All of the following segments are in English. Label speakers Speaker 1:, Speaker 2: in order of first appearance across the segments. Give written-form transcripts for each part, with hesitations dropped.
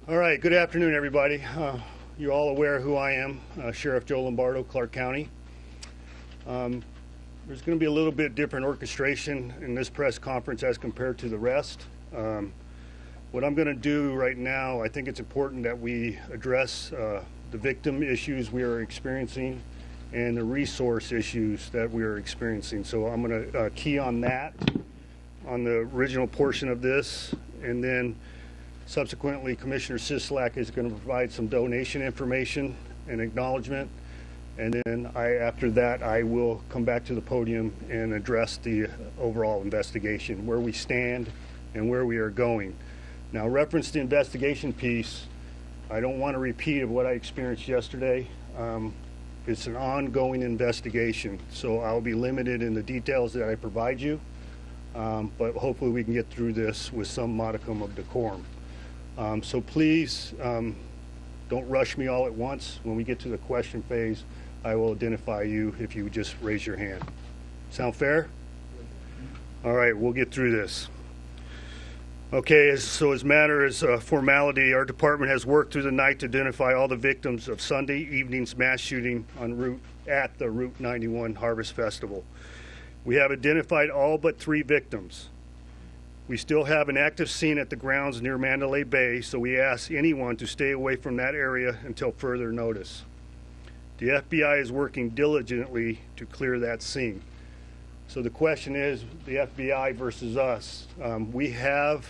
Speaker 1: All right, good afternoon, everybody. You're all aware who I am, Sheriff Joe Lombardo, Clark County. There's going to be a little bit different orchestration in this press conference as compared to the rest. What I'm going to do right now, I think it's important that we address the victim issues we are experiencing and the resource issues that we are experiencing. So I'm going to key on that, on the original portion of this, and then subsequently, Commissioner Sislak is going to provide some donation information and acknowledgement. And then after that, I will come back to the podium and address the overall investigation, where we stand and where we are going. Now, reference the investigation piece, I don't want to repeat of what I experienced yesterday. It's an ongoing investigation, so I'll be limited in the details that I provide you, but hopefully we can get through this with some modicum of decorum. So please don't rush me all at once. When we get to the question phase, I will identify you if you would just raise your hand. Sound fair? All right, we'll get through this. Okay, so as matter as formality, our department has worked through the night to identify all the victims of Sunday evening's mass shooting at the Route 91 Harvest Festival. We have identified all but 3 victims. We still have an active scene at the grounds near Mandalay Bay, so we ask anyone to stay away from that area until further notice. The FBI is working diligently to clear that scene. So the question is, the FBI versus us. We have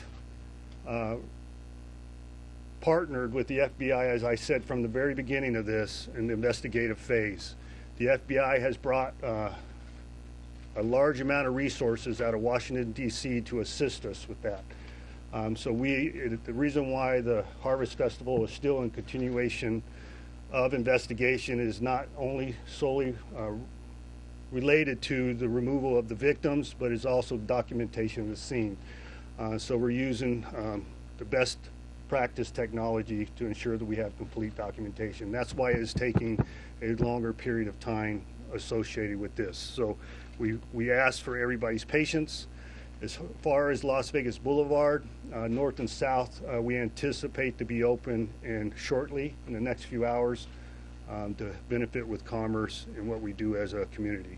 Speaker 1: partnered with the FBI, as I said, from the very beginning of this in the investigative phase. The FBI has brought a large amount of resources out of Washington, D.C. to assist us with that. So the reason why the Harvest Festival is still in continuation of investigation is not only solely related to the removal of the victims, but is also documentation of the scene. So we're using the best practice technology to ensure that we have complete documentation. That's why it is taking a longer period of time associated with this. So we ask for everybody's patience. As far as Las Vegas Boulevard, north and south, we anticipate to be open shortly in the next few hours to benefit with commerce and what we do as a community.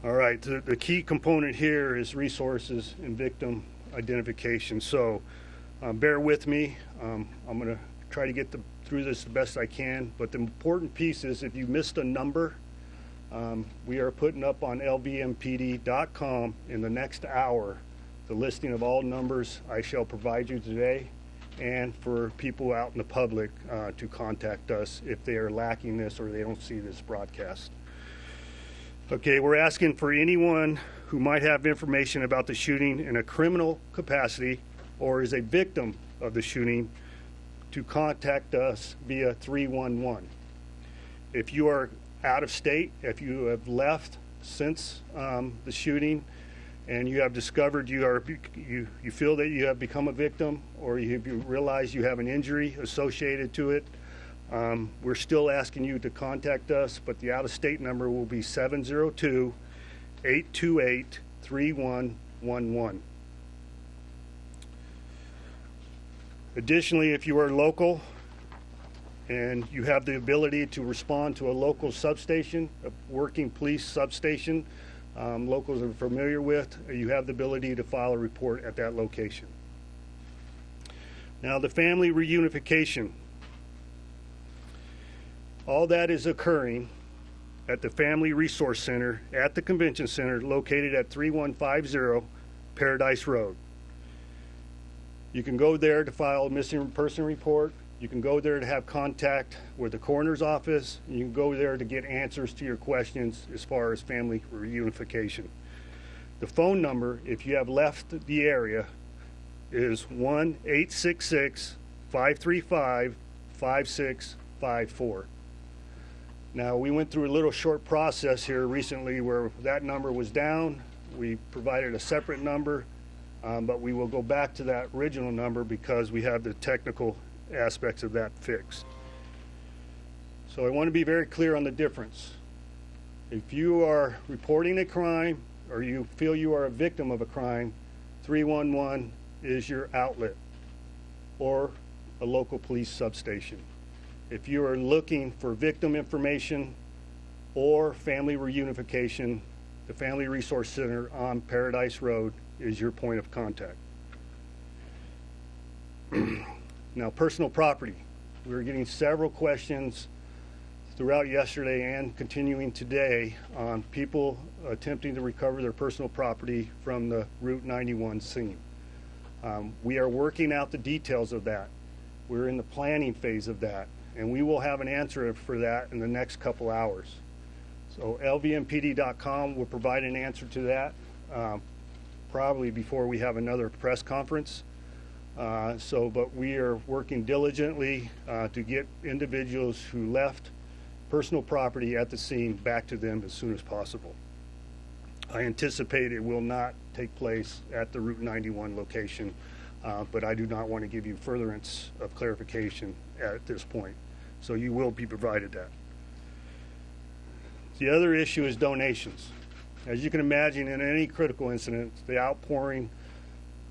Speaker 1: All right, the key component here is resources and victim identification. So bear with me. I'm going to try to get through this the best I can, but the important piece is if you missed a number, we are putting up on lvmpd.com in the next hour the listing of all numbers I shall provide you today, and for people out in the public to contact us if they are lacking this or they don't see this broadcast. Okay, we're asking for anyone who might have information about the shooting in a criminal capacity or is a victim of the shooting to contact us via 311. If you are out of state, if you have left since the shooting and you have discovered you feel that you have become a victim or you realize you have an injury associated to it, we're still asking you to contact us, but the out-of-state number will be 702-828-3111. Additionally, if you are local and you have the ability to respond to a local substation, a working police substation, locals are familiar with, you have the ability to file a report at that location. Now, the family reunification. All that is occurring at the Family Resource Center at the Convention Center located at 3150 Paradise Road. You can go there to file a missing person report. You can go there to have contact with the coroner's office. And you can go there to get answers to your questions as far as family reunification. The phone number, if you have left the area, is 1-866-535-5654. Now, we went through a little short process here recently where that number was down. We provided a separate number, but we will go back to that original number because we have the technical aspects of that fixed. So I want to be very clear on the difference. If you are reporting a crime or you feel you are a victim of a crime, 311 is your outlet. or a local police substation. If you are looking for victim information or family reunification, the Family Resource Center on Paradise Road is your point of contact. Now, personal property. We were getting several questions throughout yesterday and continuing today on people attempting to recover their personal property from the Route 91 scene. We are working out the details of that. We're in the planning phase of that, and we will have an answer for that in the next couple hours. So lvmpd.com will provide an answer to that probably before we have another press conference. But we are working diligently to get individuals who left personal property at the scene back to them as soon as possible. I anticipate it will not take place at the Route 91 location, but I do not want to give you furtherance of clarification at this point. So you will be provided that. The other issue is donations. As you can imagine, in any critical incident, the outpouring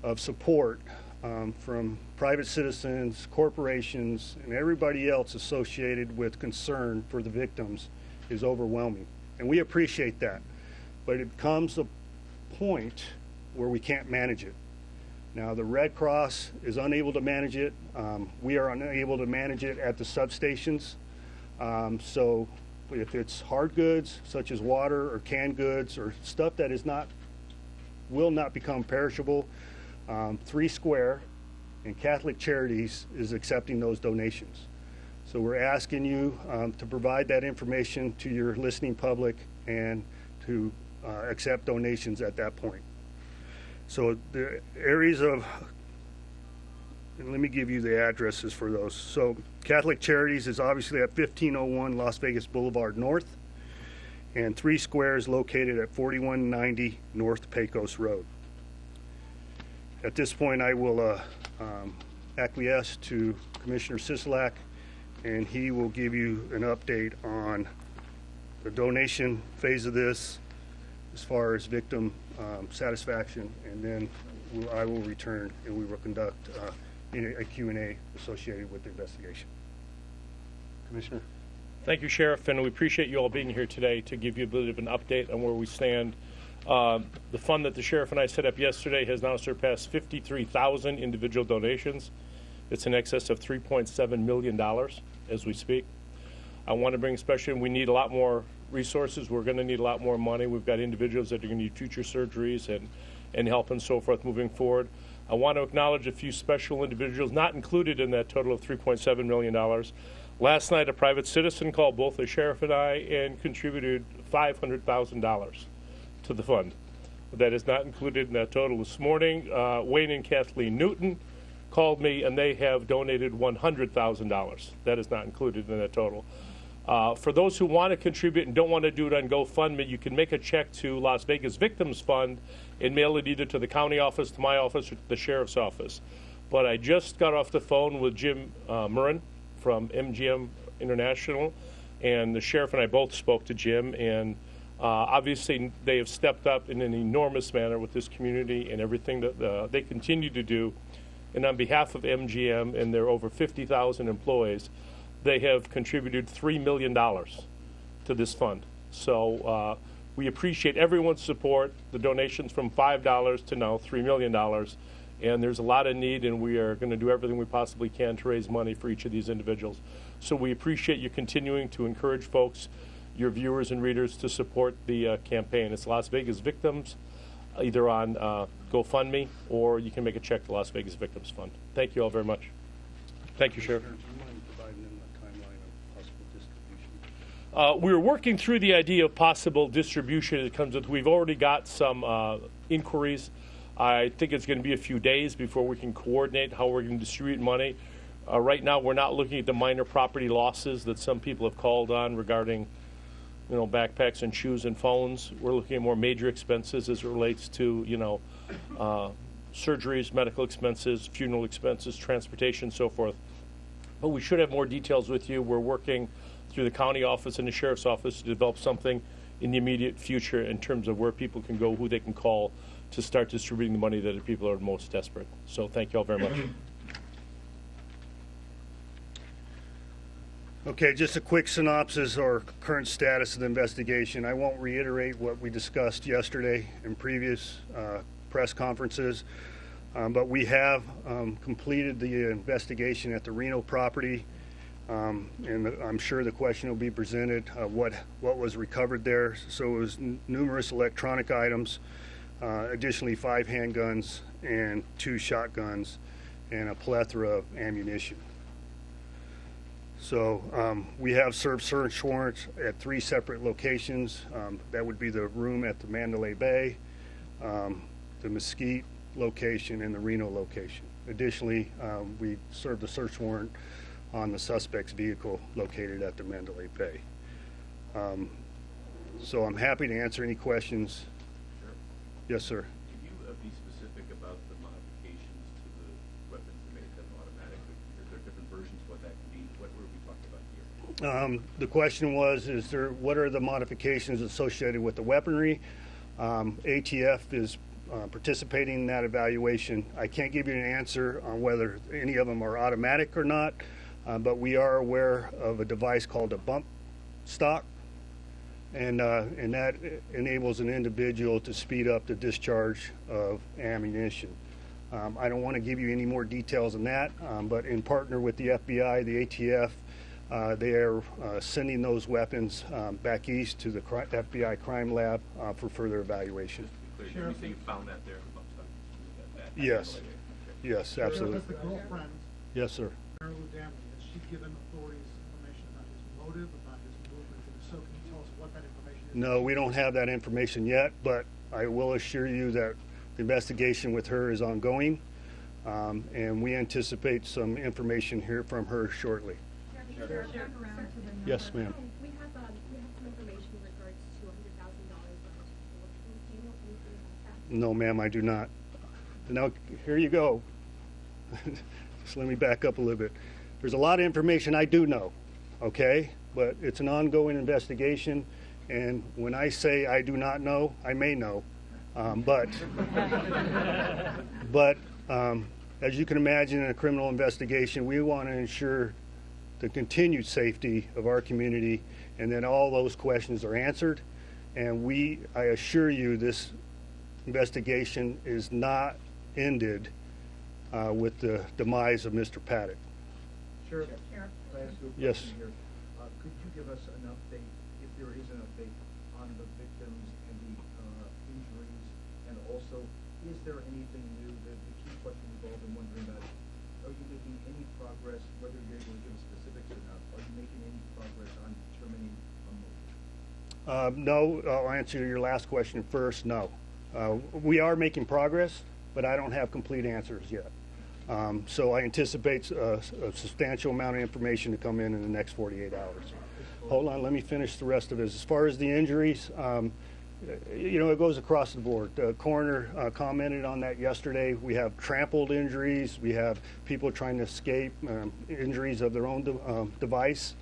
Speaker 1: of support from private citizens, corporations, and everybody else associated with concern for the victims is overwhelming. And we appreciate that. But it comes a point where we can't manage it. Now, the Red Cross is unable to manage it. We are unable to manage it at the substations. So if it's hard goods, such as water or canned goods or stuff that will not become perishable, 3 Square and Catholic Charities is accepting those donations. So we're asking you to provide that information to your listening public and to accept donations at that point. So the areas of, and let me give you the addresses for those. So Catholic Charities is obviously at 1501 Las Vegas Boulevard North, and 3 Square is located at 4190 North Pecos Road. At this point, I will acquiesce to Commissioner Sisolak, and he will give you an update on the donation phase of this as far as victim satisfaction, and then I will return and we will conduct a Q&A associated with the investigation. Commissioner.
Speaker 2: Thank you, Sheriff, and we appreciate you all being here today to give you a bit of an update on where we stand. The fund that the Sheriff and I set up yesterday has now surpassed 53,000 individual donations. It's in excess of $3.7 million as we speak. I want to bring especially, we need a lot more resources. We're going to need a lot more money. We've got individuals that are going to need future surgeries and help and so forth moving forward. I want to acknowledge a few special individuals not included in that total of $3.7 million. Last night, a private citizen called both the Sheriff and I and contributed $500,000 to the fund. That is not included in that total. This morning, Wayne and Kathleen Newton called me, and they have donated $100,000. That is not included in that total. For those who want to contribute and don't want to do it on GoFundMe, you can make a check to Las Vegas Victims Fund and mail it either to the county office, to my office, or to the sheriff's office. But I just got off the phone with Jim Murrin from MGM International, and the sheriff and I both spoke to Jim, and obviously they have stepped up in an enormous manner with this community and everything that they continue to do. And on behalf of MGM and their over 50,000 employees, they have contributed $3 million to this fund. So we appreciate everyone's support, the donations from $5 to now $3 million. And there's a lot of need, and we are going to do everything we possibly can to raise money for each of these individuals. So we appreciate you continuing to encourage folks, your viewers and readers, to support the campaign. It's Las Vegas Victims, either on GoFundMe, or you can make a check to Las Vegas Victims Fund. Thank you all very much. Thank you, Sheriff. We're working through the idea of possible distribution. It comes with, we've already got some inquiries. I think it's going to be a few days before we can coordinate how we're going to distribute money. Right now, we're not looking at the minor property losses that some people have called on regarding, backpacks and shoes and phones. We're looking at more major expenses as it relates to, surgeries, medical expenses, funeral expenses, transportation, so forth. But we should have more details with you. We're working through the county office and the sheriff's office to develop something in the immediate future in terms of where people can go, who they can call to start distributing the money that the people are most desperate. So thank you all very much.
Speaker 1: Okay, just a quick synopsis or current status of the investigation. I won't reiterate what we discussed yesterday in previous press conferences, but we have completed the investigation at the Reno property, and I'm sure the question will be presented, what was recovered there. So it was numerous electronic items, additionally 5 handguns and 2 shotguns, and a plethora of ammunition. So we have served search warrants at 3 separate locations. That would be the room at the Mandalay Bay, the Mesquite location, and the Reno location. Additionally, we served a search warrant on the suspect's vehicle located at the Mandalay Bay. So I'm happy to answer any questions.
Speaker 3: Sure.
Speaker 1: Yes, sir.
Speaker 3: Can you be specific about the modifications to the weapons that make them automatic? Is there different versions of what that can be? What were we talking about here?
Speaker 1: The question was, what are the modifications associated with the weaponry? ATF is participating in that evaluation. I can't give you an answer on whether any of them are automatic or not, but we are aware of a device called a bump stock, and that enables an individual to speed up the discharge of ammunition. I don't want to give you any more details than that, but in partner with the FBI, the ATF, they are sending those weapons back east to the FBI crime lab for further evaluation.
Speaker 3: Just to be clear, you say you found that there in the bump stock?
Speaker 1: Yes.
Speaker 3: Okay.
Speaker 1: Yes, absolutely.
Speaker 4: Has the girlfriend,
Speaker 1: Yes, sir.
Speaker 4: Mary Lou Damley, has she given authorities information about his motive, about his movement? And so can you tell us what that information is?
Speaker 1: No, we don't have that information yet, but I will assure you that the investigation with her is ongoing, and we anticipate some information here from her shortly. Yes, ma'am.
Speaker 5: We have some information in regards to $100,000 on his Philippines. Do you know anything about that?
Speaker 1: No, ma'am, I do not. Now, here you go. Just let me back up a little bit. There's a lot of information I do know, okay? But it's an ongoing investigation, and when I say I do not know, I may know. But as you can imagine, in a criminal investigation, we want to ensure the continued safety of our community, and then all those questions are answered. And I assure you, this investigation is not ended with the demise of Mr. Paddock.
Speaker 6: Sheriff, can I ask you a
Speaker 1: Yes.
Speaker 6: question here? Could you give us an update, if there is an update, on the victims and the injuries? And also, is there anything new? The key question we've all been wondering about, are you making any progress, whether you're able to give specifics or not, are you making any progress on determining a motive?
Speaker 1: No, I'll answer your last question first. No. We are making progress, but I don't have complete answers yet. So I anticipate a substantial amount of information to come in the next 48 hours. Hold on, let me finish the rest of it. As far as the injuries, it goes across the board. The coroner commented on that yesterday. We have trampled injuries. We have people trying to escape, injuries of their own device.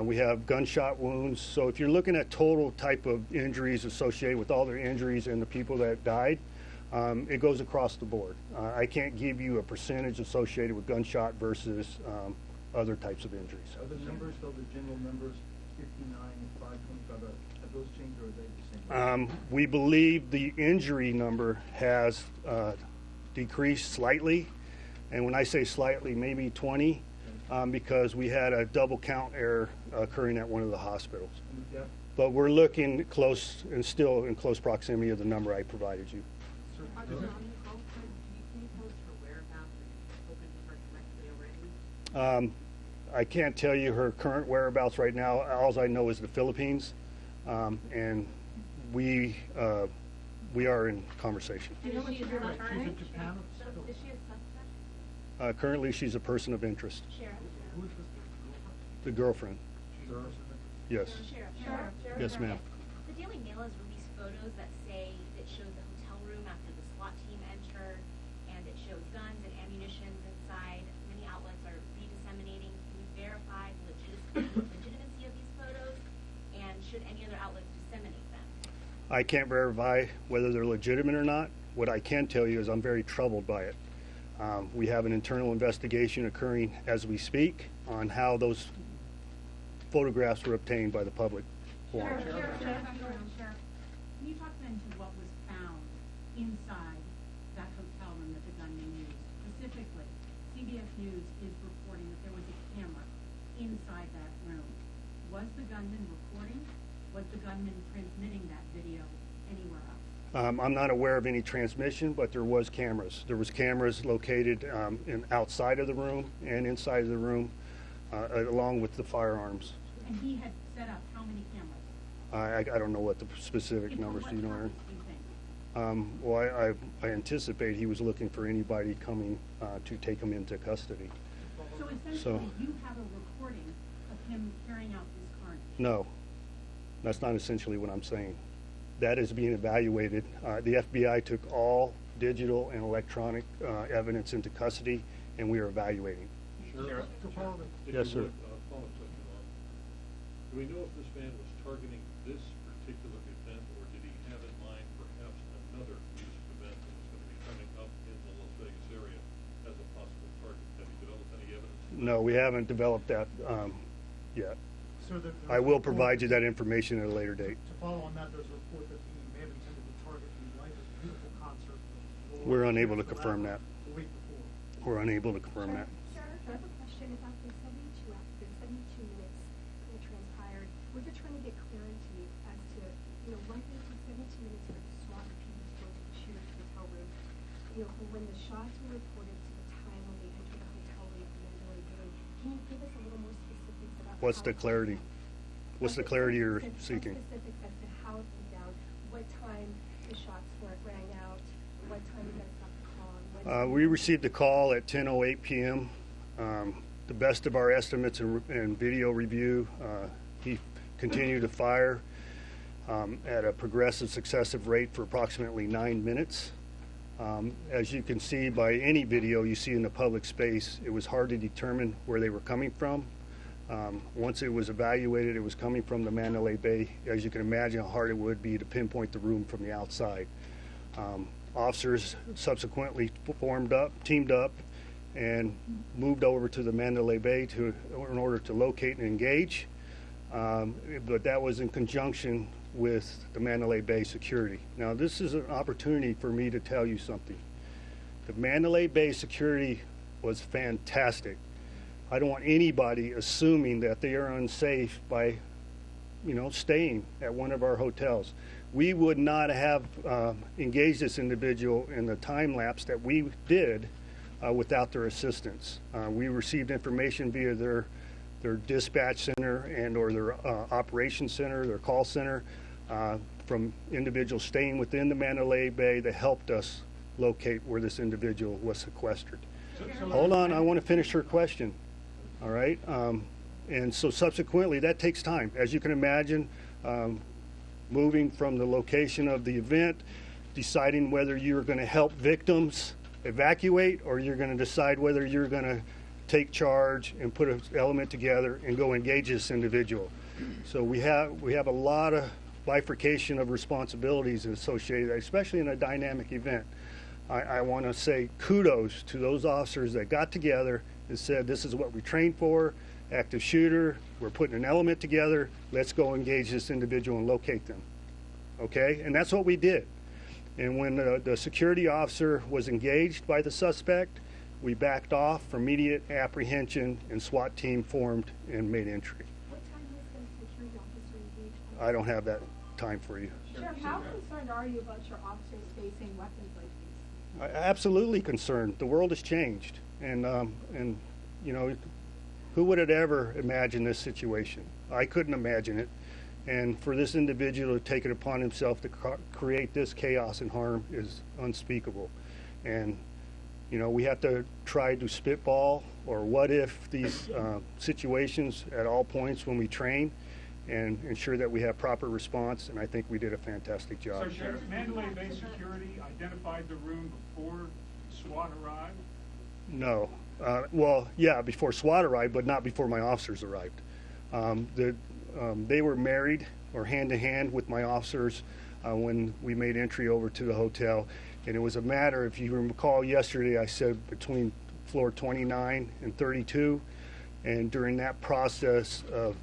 Speaker 1: We have gunshot wounds. So if you're looking at total type of injuries associated with all their injuries and the people that died, it goes across the board. I can't give you a percentage associated with gunshot versus other types of injuries.
Speaker 6: Are the numbers, though, the general numbers, 59, 525, have those changed, or are they the same?
Speaker 1: We believe the injury number has decreased slightly, and when I say slightly, maybe 20, because we had a double count error occurring at one of the hospitals.
Speaker 6: And the death?
Speaker 1: But we're looking close and still in close proximity of the number I provided you.
Speaker 5: Are the girlfriend, can you tell us her whereabouts? Have you spoken to her directly already?
Speaker 1: I can't tell you her current whereabouts right now. All I know is the Philippines, and we are in conversation.
Speaker 5: Do you know what she's
Speaker 4: She's in Japan.
Speaker 5: Is she a suspect?
Speaker 1: Currently, she's a person of interest.
Speaker 5: Sheriff?
Speaker 4: Who is this
Speaker 1: The girlfriend.
Speaker 4: girlfriend?
Speaker 1: Yes.
Speaker 5: Sheriff?
Speaker 1: Yes, ma'am.
Speaker 7: The Daily Mail has released photos that say it shows the hotel room after the SWAT team entered, and it shows guns and ammunition inside. Many outlets are re-disseminating. Can you verify the legitimacy of these photos, and should any other outlet disseminate them?
Speaker 1: I can't verify whether they're legitimate or not. What I can tell you is I'm very troubled by it. We have an internal investigation occurring as we speak on how those photographs were obtained by the public warrant.
Speaker 5: Sheriff, can you talk then to what was found inside that hotel room that the gunman used? Specifically, CBS News is reporting that there was a camera inside that room. Was the gunman recording? Was the gunman transmitting that video anywhere else?
Speaker 1: I'm not aware of any transmission, but there was cameras. There was cameras located outside of the room and inside of the room, along with the firearms.
Speaker 5: And he had set up how many cameras?
Speaker 1: I don't know what the specific
Speaker 5: And for
Speaker 1: numbers
Speaker 5: what
Speaker 1: do you know.
Speaker 5: purpose, do you think?
Speaker 1: Well, I anticipate he was looking for anybody coming to take him into custody.
Speaker 5: So essentially, you have a recording of him carrying out this carnage?
Speaker 1: No, that's not essentially what I'm saying. That is being evaluated. The FBI took all digital and electronic evidence into custody, and we are evaluating.
Speaker 8: Sheriff,
Speaker 4: To follow the-
Speaker 1: Yes, sir.
Speaker 8: follow-up question on, do we know if this man was targeting this particular event, or did he have in mind perhaps another music event that was going to be coming up in the Las Vegas area as a possible target? Have you developed any evidence?
Speaker 1: No, we haven't developed that yet.
Speaker 4: So that
Speaker 1: I will provide you that information at a later date.
Speaker 4: To follow on that, there's a report that he may have intended to target the Life is Beautiful concert.
Speaker 1: We're unable to confirm that.
Speaker 4: The week before.
Speaker 1: We're unable to confirm that.
Speaker 9: Sheriff, I have a question about the 72 minutes that transpired. We're just trying to get clarity as to, what did the 72 minutes for the SWAT team was going to shoot at the hotel room? From when the shots were reported to the time when they entered the hotel room at Mandalay Bay. Can you give us a little more specifics about
Speaker 1: What's the clarity? What's the clarity you're seeking?
Speaker 9: Specifics as to how it went down, what time the shots rang out, what time you guys got the call, and when
Speaker 1: We received a call at 10:08 p.m. The best of our estimates and video review, he continued to fire at a progressive successive rate for approximately 9 minutes. As you can see by any video you see in the public space, it was hard to determine where they were coming from. Once it was evaluated, it was coming from the Mandalay Bay. As you can imagine how hard it would be to pinpoint the room from the outside. Officers subsequently teamed up, and moved over to the Mandalay Bay in order to locate and engage. But that was in conjunction with the Mandalay Bay security. Now, this is an opportunity for me to tell you something. The Mandalay Bay security was fantastic. I don't want anybody assuming that they are unsafe by, staying at one of our hotels. We would not have engaged this individual in the time lapse that we did without their assistance. We received information via their dispatch center and or their operations center, their call center, from individuals staying within the Mandalay Bay that helped us locate where this individual was sequestered. Hold on, I want to finish her question. All right? And so subsequently, that takes time. As you can imagine, moving from the location of the event, deciding whether you're going to help victims evacuate or you're going to decide whether you're going to take charge and put an element together and go engage this individual. So we have a lot of bifurcation of responsibilities associated, especially in a dynamic event. I want to say kudos to those officers that got together and said, this is what we trained for, active shooter, we're putting an element together, let's go engage this individual and locate them. Okay? And that's what we did. And when the security officer was engaged by the suspect, we backed off for immediate apprehension, and SWAT team formed and made entry.
Speaker 9: What time was the security officer engaged?
Speaker 1: I don't have that time for you.
Speaker 10: Sheriff, how concerned are you about your officers facing weapons like these?
Speaker 1: Absolutely concerned. The world has changed, and who would have ever imagined this situation? I couldn't imagine it, and for this individual to take it upon himself to create this chaos and harm is unspeakable. And we have to try to spitball or what if these situations at all points when we train and ensure that we have proper response, and I think we did a fantastic job.
Speaker 11: So, Sheriff, Mandalay Bay Security identified the room before SWAT arrived?
Speaker 1: No. Well, yeah, before SWAT arrived, but not before my officers arrived. They were married or hand-to-hand with my officers when we made entry over to the hotel. And it was a matter, if you recall yesterday, I said between floor 29 and 32. And during that process of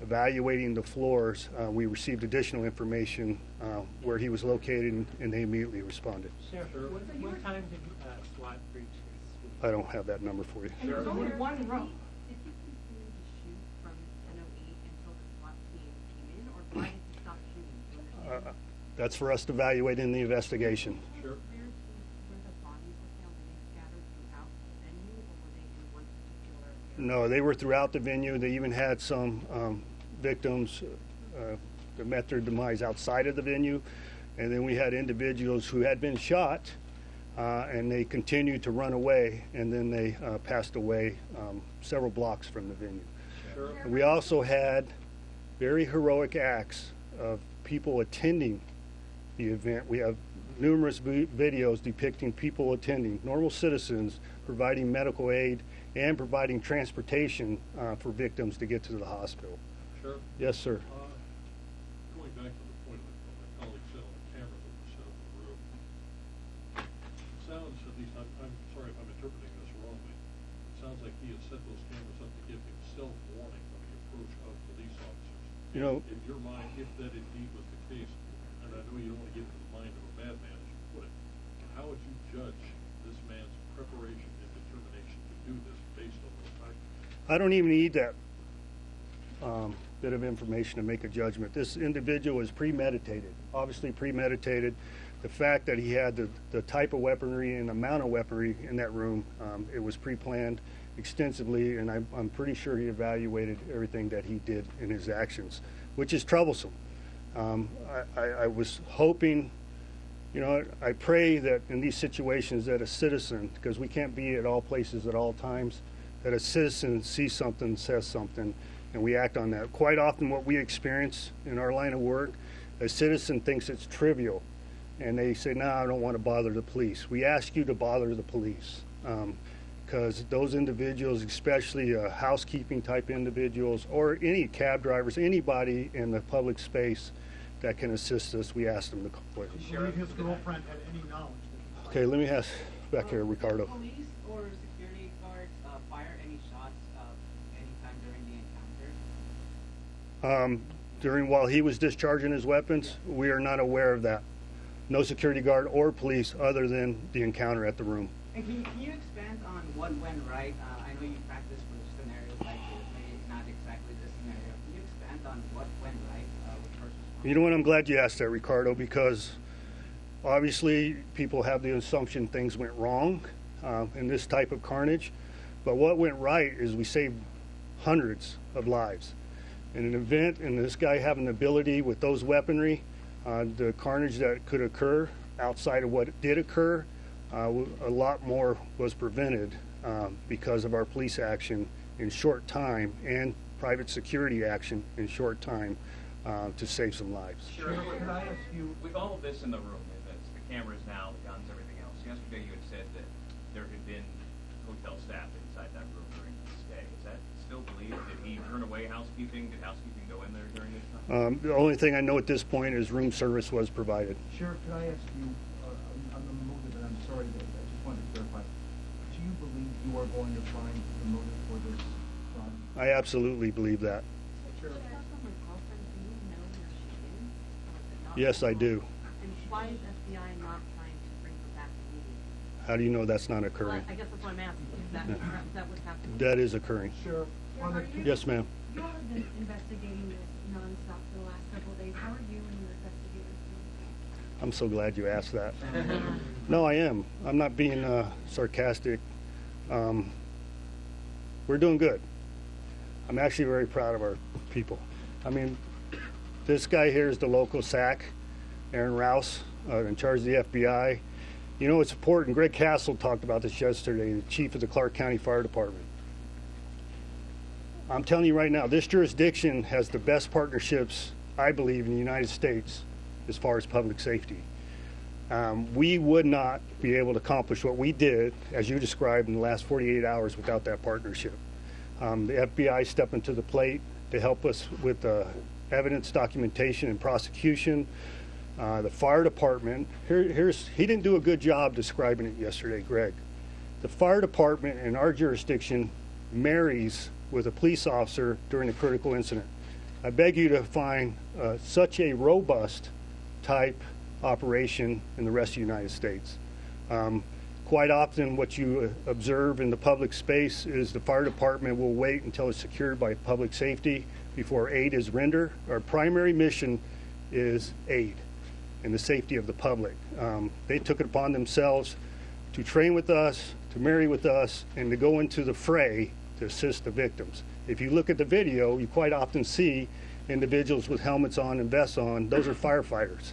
Speaker 1: evaluating the floors, we received additional information where he was located, and they immediately responded.
Speaker 12: Sheriff, what time did SWAT breach his?
Speaker 1: I don't have that number for you.
Speaker 10: And there's only one room.
Speaker 5: Did he continue to shoot from 10:08 until the SWAT team came in, or why did he stop shooting?
Speaker 1: That's for us to evaluate in the investigation.
Speaker 8: Sure.
Speaker 5: Where the bodies were found, were they scattered throughout the venue, or were they in one particular area?
Speaker 1: No, they were throughout the venue. They even had some victims that met their demise outside of the venue. And then we had individuals who had been shot, and they continued to run away, and then they passed away several blocks from the venue.
Speaker 8: Sure.
Speaker 1: And we also had very heroic acts of people attending the event. We have numerous videos depicting people attending, normal citizens providing medical aid and providing transportation for victims to get to the hospital.
Speaker 8: Sure.
Speaker 1: Yes, sir.
Speaker 8: Going back to the point of my colleague said on the camera that was set up in the room, it sounds, at least, I'm sorry if I'm interpreting this wrongly, it sounds like he had set those cameras up to give himself warning of the approach of police officers.
Speaker 1: You know,
Speaker 8: In your mind, if that indeed was the case, and I know you don't want to get into the mind of a madman, as you put it, how would you judge this man's preparation and determination to do this based on those factors?
Speaker 1: I don't even need that bit of information to make a judgment. This individual is premeditated, obviously premeditated. The fact that he had the type of weaponry and amount of weaponry in that room, it was pre-planned extensively, and I'm pretty sure he evaluated everything that he did in his actions, which is troublesome. I was hoping, you know, I pray that in these situations that a citizen, because we can't be at all places at all times, that a citizen sees something, says something, and we act on that. Quite often what we experience in our line of work, a citizen thinks it's trivial, and they say, no, I don't want to bother the police. We ask you to bother the police, because those individuals, especially housekeeping type individuals, or any cab drivers, anybody in the public space that can assist us, we ask them to call.
Speaker 4: Do you believe his girlfriend had any knowledge that?
Speaker 1: Okay, let me ask back here, Ricardo.
Speaker 12: Police or security guards fire any shots anytime during the encounter?
Speaker 1: While he was discharging his weapons, we are not aware of that. No security guard or police other than the encounter at the room.
Speaker 12: And can you expand on what went right? I know you practice for scenarios like this, maybe not exactly this scenario. Can you expand on what went right with first responders?
Speaker 1: You know what? I'm glad you asked that, Ricardo, because obviously people have the assumption things went wrong in this type of carnage. But what went right is we saved hundreds of lives. In an event, and this guy having the ability with those weaponry, the carnage that could occur outside of what did occur, a lot more was prevented because of our police action in short time and private security action in short time to save some lives.
Speaker 3: Sure.
Speaker 6: Could I ask you,
Speaker 3: With all of this in the room, that's the cameras now, the guns, everything else, yesterday you had said that there had been hotel staff inside that room during the stay. Is that still believed? Did he turn away housekeeping? Did housekeeping go in there during this time?
Speaker 1: The only thing I know at this point is room service was provided.
Speaker 6: Sheriff, could I ask you, on the motive, and I'm sorry, I just wanted to clarify, do you believe you are going to find the motive for this crime?
Speaker 1: I absolutely believe that.
Speaker 6: Sheriff,
Speaker 1: Yes, I do.
Speaker 5: And why is FBI not trying to bring her back immediately?
Speaker 1: How do you know that's not
Speaker 5: Well,
Speaker 1: occurring?
Speaker 5: I guess that's what I'm asking. Is that what's happening?
Speaker 1: That is occurring.
Speaker 6: Sheriff, on the
Speaker 1: Yes, ma'am.
Speaker 5: You all have been investigating this nonstop for the last several days. How are you and your investigators doing?
Speaker 1: I'm so glad you asked that. No, I am. I'm not being sarcastic. We're doing good. I'm actually very proud of our people. I mean, this guy here is the local SAC, Aaron Rouse, in charge of the FBI. You know, it's important. Greg Castle talked about this yesterday, the chief of the Clark County Fire Department. I'm telling you right now, this jurisdiction has the best partnerships, I believe, in the United States as far as public safety. We would not be able to accomplish what we did, as you described, in the last 48 hours without that partnership. The FBI stepping to the plate to help us with evidence, documentation, and prosecution. The fire department, he didn't do a good job describing it yesterday, Greg. The fire department in our jurisdiction marries with a police officer during a critical incident. I beg you to find such a robust type operation in the rest of the United States. Quite often what you observe in the public space is the fire department will wait until it's secured by public safety before aid is rendered. Our primary mission is aid and the safety of the public. They took it upon themselves to train with us, to marry with us, and to go into the fray to assist the victims. If you look at the video, you quite often see individuals with helmets on and vests on. Those are firefighters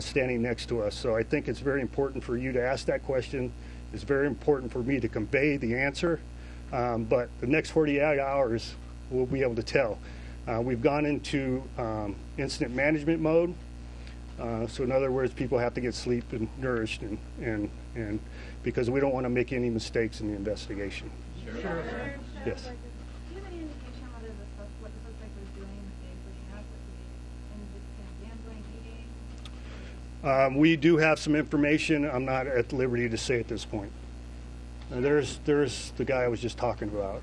Speaker 1: standing next to us. So I think it's very important for you to ask that question. It's very important for me to convey the answer. But the next 48 hours, we'll be able to tell. We've gone into incident management mode. So in other words, people have to get sleep and nourished, and because we don't want to make any mistakes in the investigation.
Speaker 10: Sure.
Speaker 1: Yes.
Speaker 10: Do you have any indication what the suspect was doing the day leading up? Was he gambling, eating?
Speaker 1: We do have some information. I'm not at liberty to say at this point. There's the guy I was just talking about.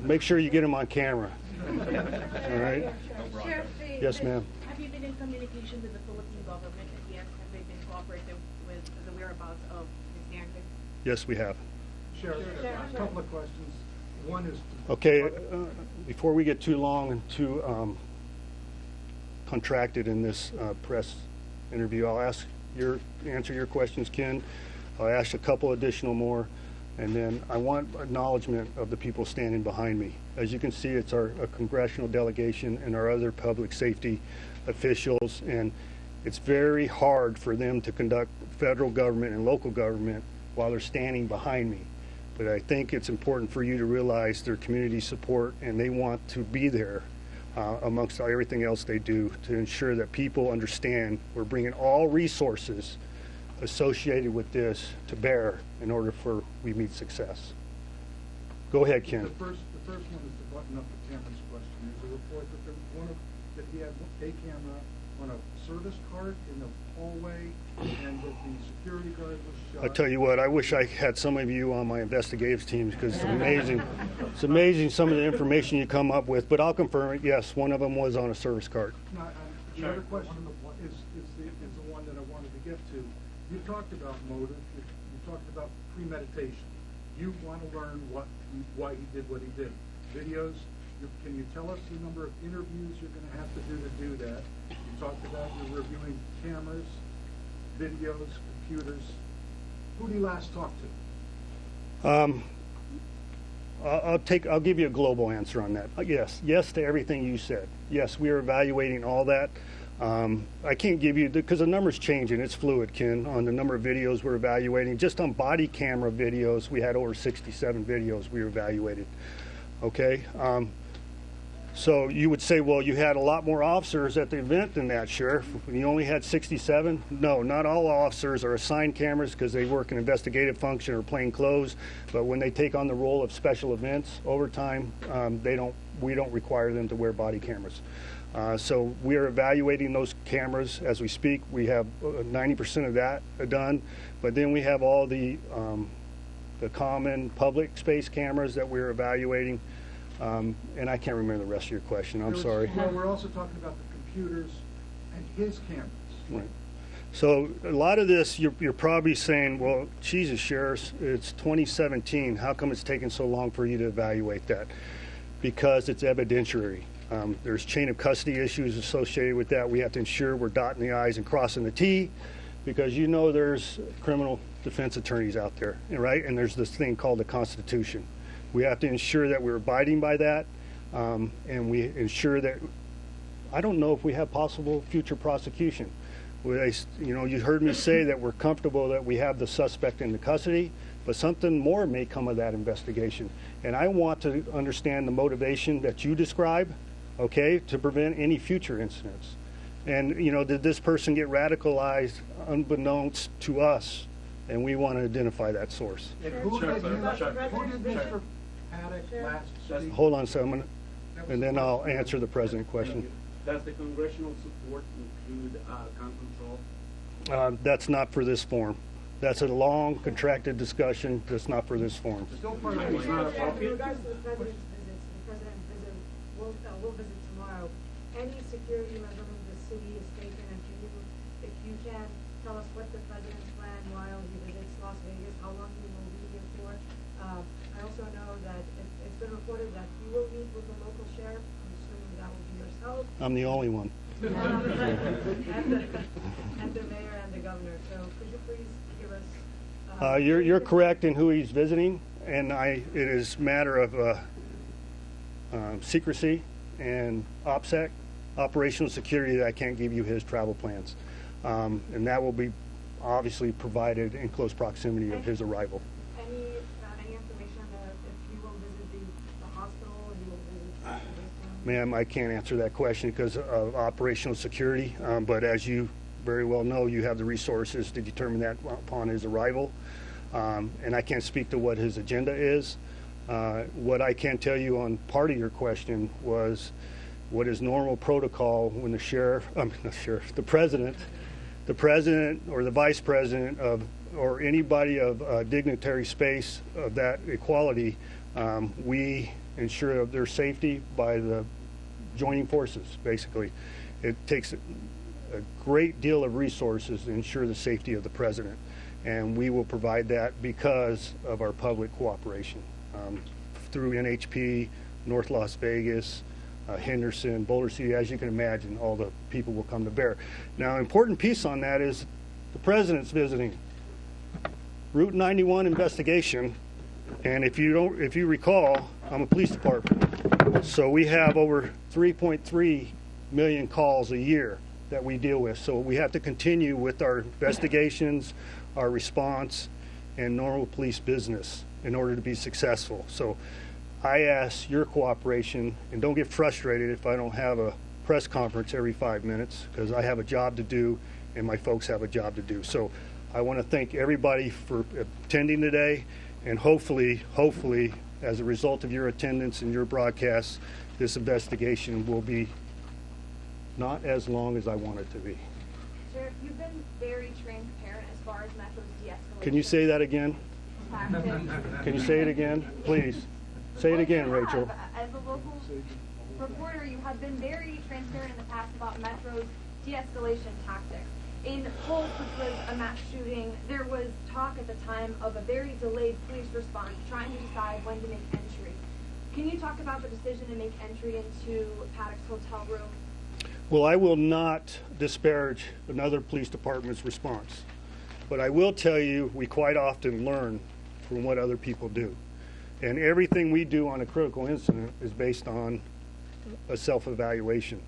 Speaker 1: Make sure you get him on camera. All right?
Speaker 10: Sheriff,
Speaker 1: Yes, ma'am.
Speaker 10: Have you been in communication with the Philippine government? And yes, have they been cooperative with the whereabouts of Ms. Yankee?
Speaker 1: Yes, we have.
Speaker 6: Sheriff, a couple of questions. One is...
Speaker 1: Okay, before we get too long and too contracted in this press interview, I'll answer your questions, Ken. I'll ask a couple additional more, and then I want acknowledgement of the people standing behind me. As you can see, it's a congressional delegation and our other public safety officials, and it's very hard for them to conduct federal government and local government while they're standing behind me. But I think it's important for you to realize their community support, and they want to be there amongst everything else they do to ensure that people understand we're bringing all resources associated with this to bear in order for we meet success. Go ahead, Ken.
Speaker 6: The first one is to button up the camera's question. There's a report that he had a camera on a service cart in the hallway, and that the security guard was shot.
Speaker 1: I tell you what, I wish I had some of you on my investigative teams, because it's amazing. It's amazing some of the information you come up with. But I'll confirm it. Yes, one of them was on a service cart.
Speaker 6: Now, the other question is the one that I wanted to get to. You talked about motive. You talked about premeditation. You want to learn why he did what he did. Videos. Can you tell us the number of interviews you're going to have to do that? You talked about you're reviewing cameras, videos, computers. Who did you last talk to?
Speaker 1: I'll give you a global answer on that. Yes to everything you said. Yes, we are evaluating all that. I can't give you, because the number's changing. It's fluid, Ken, on the number of videos we're evaluating. Just on body camera videos, we had over 67 videos we evaluated. Okay. So you would say, well, you had a lot more officers at the event than that, Sheriff. You only had 67? No, not all officers are assigned cameras because they work an investigative function or plain clothes. But when they take on the role of special events over time, we don't require them to wear body cameras. So we are evaluating those cameras as we speak. We have 90% of that done. But then we have all the common public space cameras that we're evaluating. And I can't remember the rest of your question. I'm sorry.
Speaker 6: Well, we're also talking about the computers and his cameras.
Speaker 1: Right. So a lot of this, you're probably saying, well, Jesus, Sheriff, it's 2017. How come it's taking so long for you to evaluate that? Because it's evidentiary. There's chain of custody issues associated with that. We have to ensure we're dotting the I's and crossing the T, because you know there's criminal defense attorneys out there, right? And there's this thing called the Constitution. We have to ensure that we're abiding by that, and we ensure that, I don't know if we have possible future prosecution. You heard me say that we're comfortable that we have the suspect in the custody, but something more may come of that investigation. And I want to understand the motivation that you describe, okay, to prevent any future incidents. And, did this person get radicalized unbeknownst to us? And we want to identify that source.
Speaker 6: And who did Mr. Paddock last speak?
Speaker 1: Hold on a second, and then I'll answer the President question.
Speaker 13: Does the congressional support include gun control?
Speaker 1: That's not for this forum. That's a long, contracted discussion. That's not for this forum.
Speaker 6: Still part of
Speaker 13: It's not
Speaker 10: In
Speaker 13: appropriate?
Speaker 10: regards to the President's visits, the President visited
Speaker 14: we'll visit tomorrow. Any security measurement the city has taken, and if you can tell us what the president's plan while he visits Las Vegas, how long he will be here for. I also know that it's been reported that he will meet with the local sheriff. I'm assuming that will be yourself.
Speaker 1: I'm the only one.
Speaker 14: And the mayor and the governor. So could you please give us...
Speaker 1: You're correct in who he's visiting, and it is a matter of secrecy and OPSEC, operational security, that I can't give you his travel plans. And that will be obviously provided in close proximity of his arrival.
Speaker 14: Any information if he will visit the hospital, he will visit...
Speaker 1: Ma'am, I can't answer that question because of operational security, but as you very well know, you have the resources to determine that upon his arrival. And I can't speak to what his agenda is. What I can tell you on part of your question was what is normal protocol when the president or the vice president or anybody of dignitary space of that equality, we ensure their safety by the joining forces, basically. It takes a great deal of resources to ensure the safety of the president, and we will provide that because of our public cooperation through NHP, North Las Vegas, Henderson, Boulder City. As you can imagine, all the people will come to bear. Now, an important piece on that is the president's visiting. Route 91 investigation, and if you recall, I'm a police department, so we have over 3.3 million calls a year that we deal with. So we have to continue with our investigations, our response, and normal police business in order to be successful. So I ask your cooperation, and don't get frustrated if I don't have a press conference every 5 minutes, because I have a job to do and my folks have a job to do. So I want to thank everybody for attending today, and hopefully, as a result of your attendance and your broadcasts, this investigation will be not as long as I want it to be.
Speaker 9: Sheriff, you've been very transparent as far as Metro's de-escalation.
Speaker 1: Can you say that again? Can you say it again, please? Say it again, Rachel.
Speaker 9: As a local reporter, you have been very transparent in the past about Metro's de-escalation tactics. In Polk, which was a mass shooting, there was talk at the time of a very delayed police response trying to decide when to make entry. Can you talk about the decision to make entry into Paddock's hotel room?
Speaker 1: Well, I will not disparage another police department's response, but I will tell you we quite often learn from what other people do. And everything we do on a critical incident is based on a self-evaluation.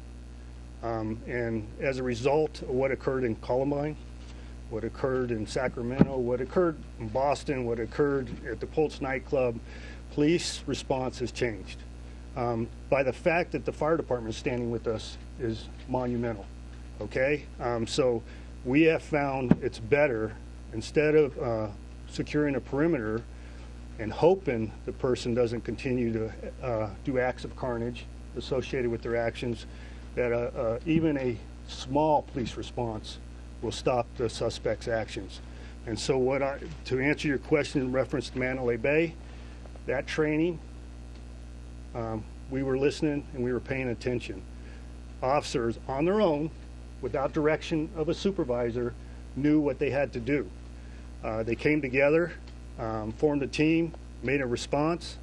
Speaker 1: And as a result of what occurred in Columbine, what occurred in Sacramento, what occurred in Boston, what occurred at the Pulse nightclub, police response has changed. By the fact that the fire department is standing with us is monumental, okay? So we have found it's better, instead of securing a perimeter and hoping the person doesn't continue to do acts of carnage associated with their actions, that even a small police response will stop the suspect's actions. And so to answer your question in reference to Mandalay Bay, that training, we were listening and we were paying attention. Officers on their own, without direction of a supervisor, knew what they had to do. They came together, formed a team, made a response,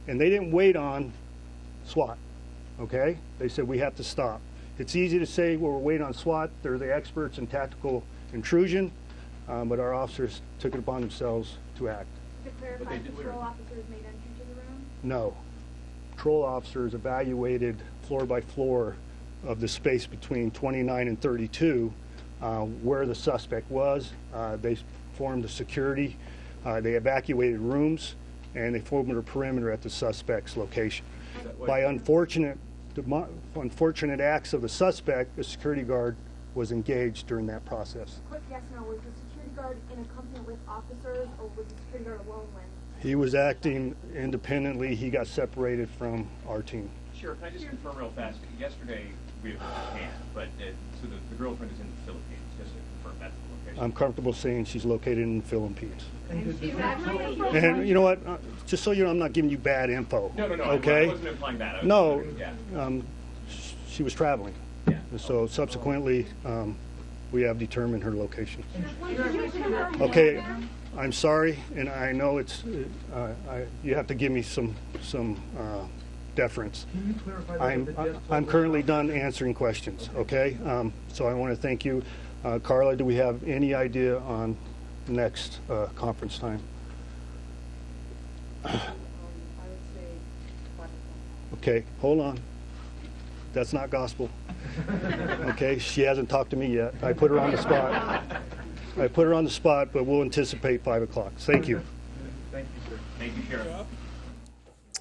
Speaker 1: and they didn't wait on SWAT, okay? They said, we have to stop. It's easy to say, well, we're waiting on SWAT. They're the experts in tactical intrusion, but our officers took it upon themselves to act.
Speaker 9: To clarify, patrol officers made entry to the room?
Speaker 1: No. Patrol officers evaluated floor by floor of the space between 29 and 32 where the suspect was. They formed a security. They evacuated rooms, and they formed a perimeter at the suspect's location. By unfortunate acts of the suspect, the security guard was engaged during that process.
Speaker 9: Quick yes, no. Was the security guard in accompaniment with officers, or was the security guard alone when?
Speaker 1: He was acting independently. He got separated from our team.
Speaker 3: Sure. Can I just confirm real fast? Yesterday, we can, but, so the girlfriend is in the Philippines, just to confirm that's the location.
Speaker 1: I'm comfortable saying she's located in the Philippines.
Speaker 14: And she's actually.
Speaker 1: And you know what? Just so you know, I'm not giving you bad info.
Speaker 3: No,
Speaker 1: Okay?
Speaker 3: I wasn't implying that. I was
Speaker 1: No,
Speaker 3: yeah.
Speaker 1: she was traveling.
Speaker 3: Yeah.
Speaker 1: And so subsequently, we have determined her location.
Speaker 5: Did you confirm
Speaker 1: Okay,
Speaker 5: where?
Speaker 1: I'm sorry, and I know it's, you have to give me some deference.
Speaker 6: Can you clarify that with the death
Speaker 1: I'm
Speaker 6: toll?
Speaker 1: currently done answering questions, okay? So I want to thank you. Carla, do we have any idea on next conference time?
Speaker 14: I would say 5 o'clock.
Speaker 1: Okay, hold on. That's not gospel. Okay, she hasn't talked to me yet. I put her on the spot. I put her on the spot, but we'll anticipate 5 o'clock. Thank you.
Speaker 6: Thank you, sir.
Speaker 3: Thank you, Sheriff.